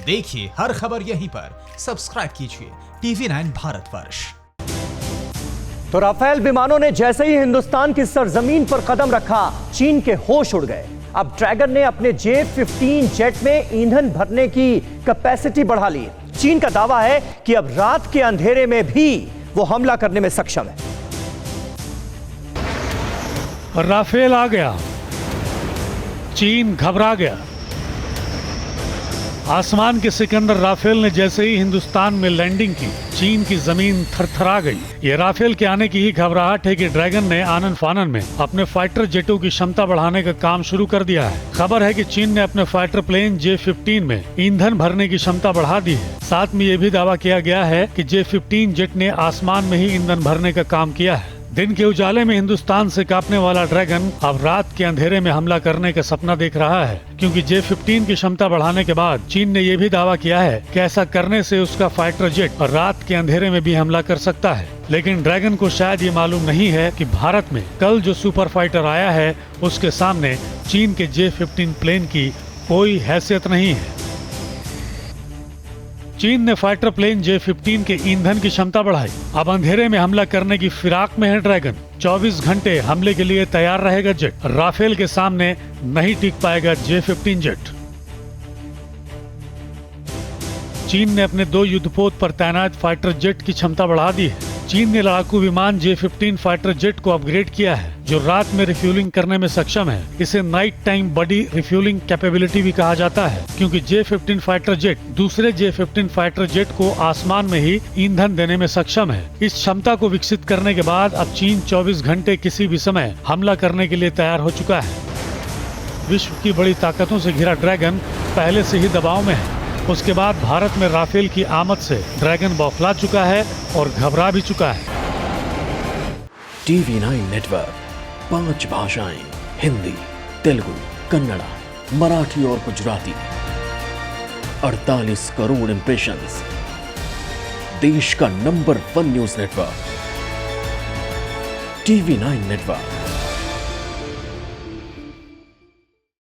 देखिए हर खबर यहीं पर, सब्सक्राइब कीजिए TV9 भारतवर्ष। तो राफेल विमानों ने जैसे ही हिंदुस्तान की सरजमीन पर कदम रखा, चीन के होश उड़ गए। अब ड्रैगन ने अपने J-15 जेट में ईंधन भरने की कैपेसिटी बढ़ा ली। चीन का दावा है कि अब रात के अंधेरे में भी वो हमला करने में सक्षम है। राफेल आ गया, चीन घबरा गया। आसमान के सिकंदर राफेल ने जैसे ही हिंदुस्तान में लैंडिंग की, चीन की जमीन थरथरा गई। ये राफेल के आने की ही घबराहट है कि ड्रैगन ने आनन फानन में अपने फाइटर जेटों की क्षमता बढ़ाने का काम शुरू कर दिया है। खबर है कि चीन ने अपने फाइटर प्लेन J-15 में ईंधन भरने की क्षमता बढ़ा दी है। साथ में ये भी दावा किया गया है कि J-15 जेट ने आसमान में ही ईंधन भरने का काम किया है। दिन के उजाले में हिंदुस्तान से कांपने वाला ड्रैगन अब रात के अंधेरे में हमला करने का सपना देख रहा है, क्योंकि J-15 की क्षमता बढ़ाने के बाद चीन ने यह भी दावा किया है कि ऐसा करने से उसका फाइटर जेट रात के अंधेरे में भी हमला कर सकता है। लेकिन ड्रैगन को शायद ये मालूम नहीं है कि भारत में कल जो सुपर फाइटर आया है, उसके सामने चीन के J-15 प्लेन की कोई हैसियत नहीं है। चीन ने फाइटर प्लेन J-15 के ईंधन की क्षमता बढ़ाई। अब अंधेरे में हमला करने की फिराक में है ड्रैगन। 24 घंटे हमले के लिए तैयार रहेगा जेट। राफेल के सामने नहीं टिक पाएगा J-15 जेट। चीन ने अपने 2 युद्धपोत पर तैनात फाइटर जेट की क्षमता बढ़ा दी है। चीन ने लड़ाकू विमान J-15 फाइटर जेट को अपग्रेड किया है, जो रात में रिफ्यूलिंग करने में सक्षम है। इसे night time body refuelling capability भी कहा जाता है, क्योंकि J-15 फाइटर जेट दूसरे J-15 फाइटर जेट को आसमान में ही ईंधन देने में सक्षम है। इस क्षमता को विकसित करने के बाद अब चीन 24 घंटे किसी भी समय हमला करने के लिए तैयार हो चुका है। विश्व की बड़ी ताकतों से घिरा ड्रैगन पहले से ही दबाव में है। उसके बाद भारत में राफेल की आमद से ड्रैगन बौखला चुका है और घबरा भी चुका है। TV9 नेटवर्क 5 भाषाएं, हिंदी, तेलुगु, कन्नड़ा, मराठी और गुजराती। 48 करोड़ इंप्रेशंस। देश का number 1 news network TV9 network.